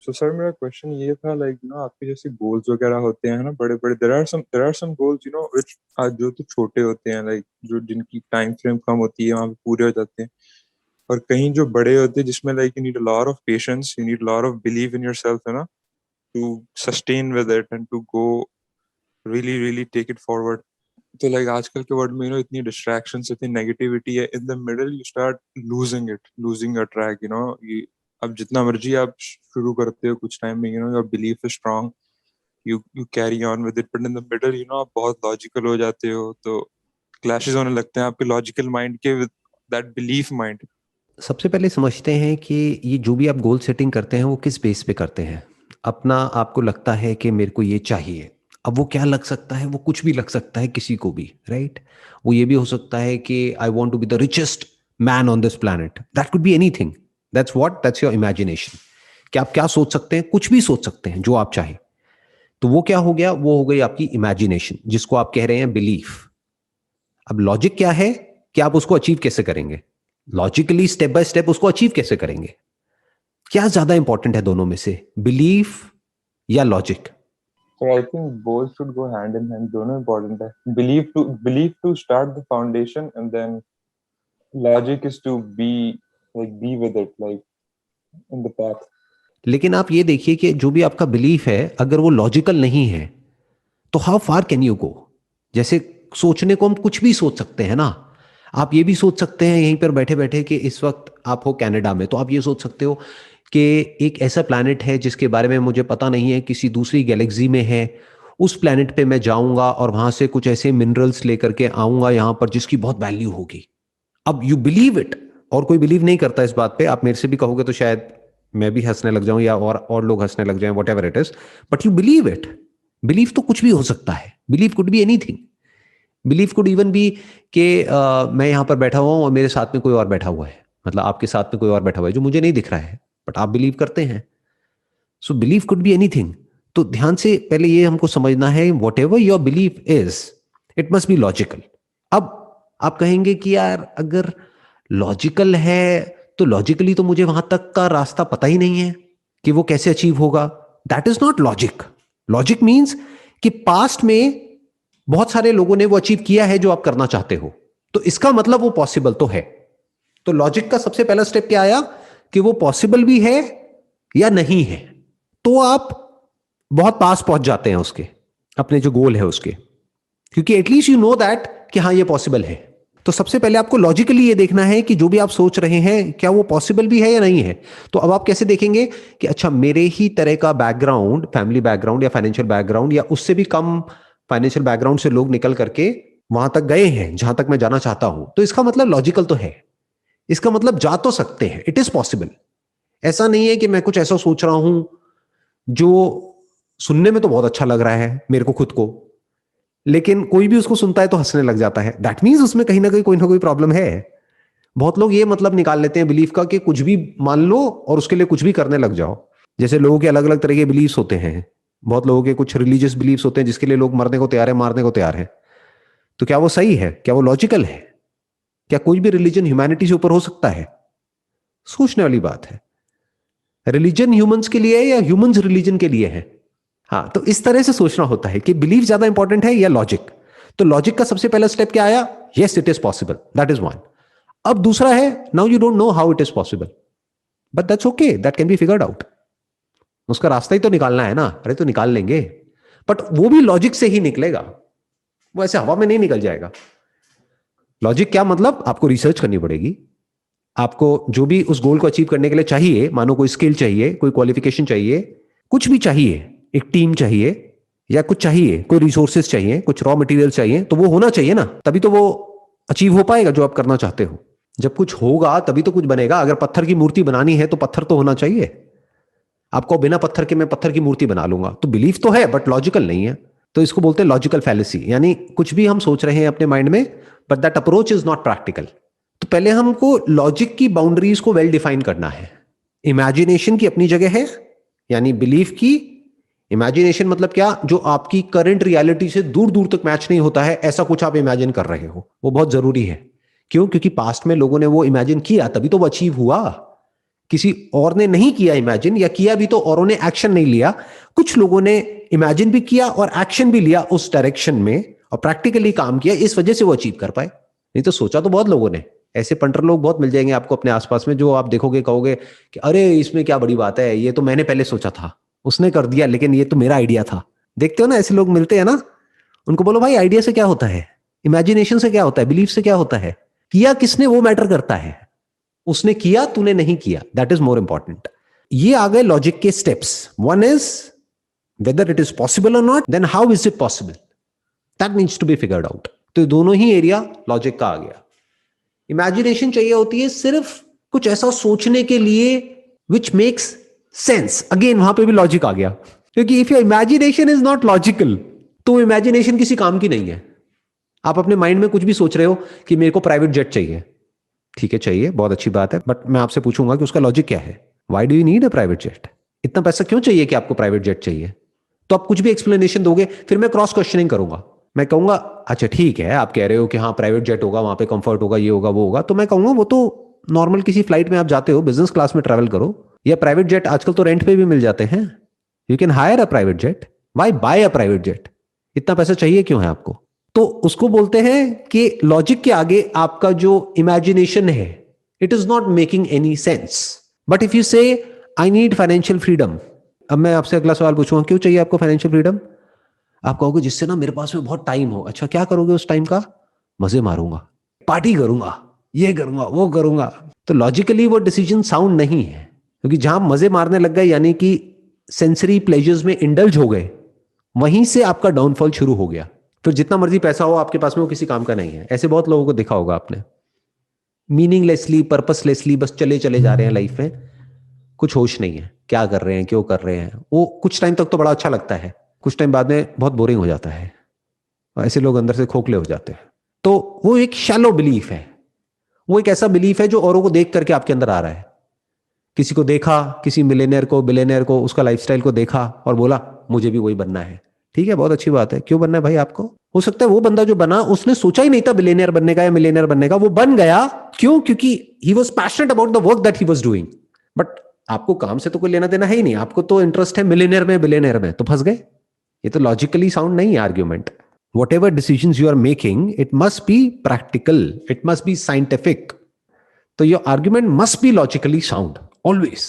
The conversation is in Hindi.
तो सर मेरा क्वेश्चन ये था लाइक आपके जैसे गोल्स वगैरह होते हैं ना बड़े बड़े, there are some goals which जो तो छोटे होते हैं, लाइक जो जिनकी टाइम फ्रेम कम होती है वहां पे पूरे हो जाते हैं। और कहीं जो बड़े होते हैं जिसमें like you need a lot of patience, you need lot of believe in yourself, है ना, to sustain with it and to go really really take it forward. तो लाइक आजकल के वर्ल्ड में इतनी डिस्ट्रैक्शंस, इतनी नेगेटिविटी है, in the middle you start losing your track, ये अब जितना मर्जी आप शुरू करते हो कुछ टाइम में, your belief is strong, you carry on with it, but in the middle आप बहुत लॉजिकल हो जाते हो, तो क्लैशेस होने लगते हैं आपके लॉजिकल माइंड के विद दैट बिलीफ माइंड। सबसे पहले समझते हैं कि ये जो भी आप गोल सेटिंग करते हैं वो किस बेस पे करते हैं। अपना आपको लगता है कि मेरे को ये चाहिए। अब वो क्या लग सकता है, वो कुछ भी लग सकता है किसी को भी, राइट। वो ये भी हो सकता है कि I want to be the richest man on this planet, that could be anything. That's your imagination. कि आप क्या सोच सकते हैं, कुछ भी सोच सकते हैं जो आप चाहें। तो वो क्या हो गया, वो हो गई आपकी इमेजिनेशन, जिसको आप कह रहे हैं बिलीफ। अब लॉजिक क्या है कि आप उसको अचीव कैसे करेंगे, लॉजिकली स्टेप बाय स्टेप उसको अचीव कैसे करेंगे। क्या ज्यादा इंपॉर्टेंट है दोनों में से, बिलीफ या logic? So I think both should go hand in hand, दोनों important है। believe to start the foundation, and then logic is to be with it, like in the path। लेकिन आप ये देखिए कि जो भी आपका बिलीफ है अगर वो लॉजिकल नहीं है तो how far can you go. जैसे सोचने को हम कुछ भी सोच सकते हैं ना। आप ये भी सोच सकते हैं यहीं पर बैठे बैठे कि इस वक्त आप हो कनाडा में, तो आप ये सोच सकते हो कि एक ऐसा प्लैनेट है जिसके बारे में मुझे पता नहीं है, किसी दूसरी गैलेक्सी में है। उस प्लैनेट पे मैं जाऊंगा और वहां से कुछ ऐसे मिनरल्स लेकर के आऊंगा यहां पर जिसकी बहुत वैल्यू होगी। अब यू बिलीव इट। और कोई बिलीव नहीं करता इस बात पे। आप मेरे से भी कहोगे तो शायद मैं भी हंसने लग जाऊं या और लोग हंसने लग जाएं, what ever it is. But you believe it. Believe तो कुछ भी हो सकता है। Believe could be anything. Believe could even be कि मैं यहां पर बैठा हुआ हूं और मेरे साथ में कोई और बैठा हुआ है, मतलब आपके साथ में कोई और बैठा हुआ है जो मुझे नहीं दिख रहा है, बट आप बिलीव करते हैं। So believe could be anything. तो ध्यान से पहले ये हमको समझना है, what ever your believe is, it must be logical. अब आप कहेंगे कि यार अगर लॉजिकल है तो लॉजिकली तो मुझे वहां तक का रास्ता पता ही नहीं है कि वो कैसे अचीव होगा। That is not logic. Logic means कि पास्ट में बहुत सारे लोगों ने वो अचीव किया है जो आप करना चाहते हो, तो इसका मतलब वो पॉसिबल तो है। तो लॉजिक का सबसे पहला स्टेप क्या आया कि वो पॉसिबल भी है या नहीं है। तो आप बहुत पास पहुंच जाते हैं उसके, अपने जो गोल है उसके, क्योंकि एटलीस्ट यू नो दैट कि हाँ ये पॉसिबल है। तो सबसे पहले आपको लॉजिकली ये देखना है कि जो भी आप सोच रहे हैं क्या वो पॉसिबल भी है या नहीं है। तो अब आप कैसे देखेंगे कि अच्छा मेरे ही तरह का बैकग्राउंड, फैमिली बैकग्राउंड या फाइनेंशियल बैकग्राउंड या उससे भी कम फाइनेंशियल बैकग्राउंड से लोग निकल करके वहां तक गए हैं जहां तक मैं जाना चाहता हूं, तो इसका मतलब लॉजिकल तो है। इसका मतलब जा तो सकते हैं, इट इज पॉसिबल। ऐसा नहीं है कि मैं कुछ ऐसा सोच रहा हूं जो सुनने में तो बहुत अच्छा लग रहा है मेरे को खुद को, लेकिन कोई भी उसको सुनता है तो हंसने लग जाता है। दैट मीन्स उसमें कहीं ना कोई प्रॉब्लम है। बहुत लोग ये मतलब निकाल लेते हैं बिलीफ का कि कुछ भी मान लो और उसके लिए कुछ भी करने लग जाओ। जैसे लोगों के अलग अलग तरह के बिलीव्स होते हैं। बहुत लोगों के कुछ रिलीजियस बिलीव्स होते हैं जिसके लिए लोग मरने को तैयार है, मारने को तैयार है। तो क्या वो सही है, क्या वो लॉजिकल है? क्या कोई भी रिलीजन ह्यूमैनिटी से ऊपर हो सकता है? सोचने वाली बात है। रिलीजन ह्यूमंस के लिए है या ह्यूमंस रिलीजन के लिए है? हाँ, तो इस तरह से सोचना होता है कि बिलीफ ज्यादा इंपॉर्टेंट है या लॉजिक। तो लॉजिक का सबसे पहला स्टेप क्या आया, yes it is possible, that is one. अब दूसरा है, now you don't know how it is possible, but that's okay, that can be figured out. उसका रास्ता ही तो निकालना है ना। अरे तो निकाल लेंगे, बट वो भी लॉजिक से ही निकलेगा, वो ऐसे हवा में नहीं निकल जाएगा। लॉजिक क्या मतलब, आपको रिसर्च करनी पड़ेगी। आपको जो भी उस गोल को अचीव करने के लिए चाहिए, मानो कोई स्किल चाहिए, कोई क्वालिफिकेशन चाहिए, कुछ भी चाहिए, एक टीम चाहिए या कुछ चाहिए, कोई रिसोर्सेज चाहिए, कुछ रॉ मटेरियल चाहिए, तो वो होना चाहिए ना, तभी तो वो अचीव हो पाएगा जो आप करना चाहते हो। जब कुछ होगा तभी तो कुछ बनेगा। अगर पत्थर की मूर्ति बनानी है तो पत्थर तो होना चाहिए। आपको बिना पत्थर के मैं पत्थर की मूर्ति बना लूंगा, तो बिलीफ तो है बट लॉजिकल नहीं है। तो इसको बोलते हैं लॉजिकल फैलेसी, यानी कुछ भी हम सोच रहे हैं अपने माइंड में but that approach is not practical. तो पहले हमको लॉजिक की बाउंड्रीज को वेल डिफाइन करना है। इमेजिनेशन की अपनी जगह है, यानी बिलीफ की। इमेजिनेशन मतलब क्या, जो आपकी करंट रियलिटी से दूर दूर तक मैच नहीं होता है, ऐसा कुछ आप इमेजिन कर रहे हो, वो बहुत जरूरी है। क्यों? क्योंकि पास्ट में लोगों ने वो इमेजिन किया तभी तो वो अचीव हुआ। किसी और ने नहीं किया इमेजिन, या किया भी तो औरों ने एक्शन नहीं लिया। कुछ लोगों ने इमेजिन भी किया और एक्शन भी लिया उस डायरेक्शन में, और प्रैक्टिकली काम किया, इस वजह से वो अचीव कर पाए। नहीं तो सोचा तो बहुत लोगों ने। ऐसे पंटर लोग बहुत मिल जाएंगे आपको अपने आसपास में, जो आप देखोगे कहोगे कि अरे इसमें क्या बड़ी बात है, ये तो मैंने पहले सोचा था, उसने कर दिया, लेकिन ये तो मेरा आइडिया था। देखते हो ना ऐसे लोग मिलते हैं ना, उनको बोलो भाई आइडिया से क्या होता है, इमेजिनेशन से क्या होता है, बिलीफ से क्या होता है, किया किसने वो मैटर करता है। उसने किया, तूने नहीं किया, दैट इज मोर इंपॉर्टेंट। ये आ गए लॉजिक के steps. One is whether it is possible और not, then how is it possible, that needs to be figured out. तो दोनों ही एरिया लॉजिक का आ गया। इमेजिनेशन चाहिए होती है सिर्फ कुछ ऐसा सोचने के लिए विच मेक्स सेंस। अगेन वहां पे भी लॉजिक आ गया, क्योंकि if your imagination is not logical, तो इमेजिनेशन किसी काम की नहीं है। आप अपने माइंड में कुछ भी सोच रहे हो कि मेरे को प्राइवेट जेट चाहिए, ठीक है चाहिए, बहुत अच्छी बात है, बट मैं आपसे पूछूंगा कि उसका लॉजिक क्या है। Why do you need a private jet? इतना पैसा क्यों चाहिए कि आपको प्राइवेट जेट चाहिए? तो आप कुछ भी एक्सप्लेनेशन दोगे, फिर मैं क्रॉस क्वेश्चनिंग करूंगा। मैं कहूंगा अच्छा ठीक है, आप कह रहे हो कि हाँ प्राइवेट जेट होगा, वहां पे कंफर्ट होगा, ये होगा वो होगा, तो मैं कहूंगा वो तो नॉर्मल किसी फ्लाइट में आप जाते हो, बिजनेस क्लास में ट्रैवल करो, या प्राइवेट जेट आजकल तो रेंट पे भी मिल जाते हैं, you can hire a private jet, why buy a private jet? इतना पैसा चाहिए क्यों है आपको? तो उसको बोलते हैं कि लॉजिक के आगे आपका जो इमेजिनेशन है, it is not making any sense. But if you से आई नीड फाइनेंशियल फ्रीडम, अब मैं आपसे अगला सवाल पूछूंगा, क्यों चाहिए आपको फाइनेंशियल फ्रीडम? आप कहोगे जिससे ना मेरे पास में बहुत टाइम हो। अच्छा क्या करोगे उस टाइम का? मजे मारूंगा, पार्टी करूंगा, ये करूंगा वो करूंगा। तो लॉजिकली वो डिसीजन साउंड नहीं है, क्योंकि जहां मजे मारने लग गए, यानी कि सेंसरी प्लेजर्स में इंडल्ज हो गए, वहीं से आपका डाउनफॉल शुरू हो गया। फिर जितना मर्जी पैसा हो आपके पास में, वो किसी काम का नहीं है। ऐसे बहुत लोगों को देखा होगा आपने, मीनिंगलेसली, पर्पसलेसली बस चले चले जा रहे हैं लाइफ में, कुछ होश नहीं है क्या कर रहे हैं, क्यों कर रहे हैं। वो कुछ टाइम तक तो बड़ा अच्छा लगता है, कुछ टाइम बाद में बहुत बोरिंग हो जाता है, और ऐसे लोग अंदर से खोखले हो जाते हैं। तो वो एक शैलो बिलीफ है, वो एक ऐसा बिलीफ है जो औरों को देख करके आपके अंदर आ रहा है। किसी को देखा, किसी मिलेनियर को, बिलेनियर को, उसका लाइफस्टाइल को देखा और बोला मुझे भी वही बनना है। ठीक है, बहुत अच्छी बात है, क्यों बनना है भाई आपको? हो सकता है वो बंदा जो बना, उसने सोचा ही नहीं था बिलेनियर बनने का या मिलेनियर बनने का, वो बन गया। क्यों? क्योंकि he was passionate about the work that he was doing. But आपको काम से तो कोई लेना देना है ही नहीं, आपको तो इंटरेस्ट है मिलेनियर में, बिलेनियर में, तो फंस गए। ये तो लॉजिकली साउंड नहीं है argument. Whatever decisions you are making, it must be practical, it must be scientific. So your argument must be logically sound, always.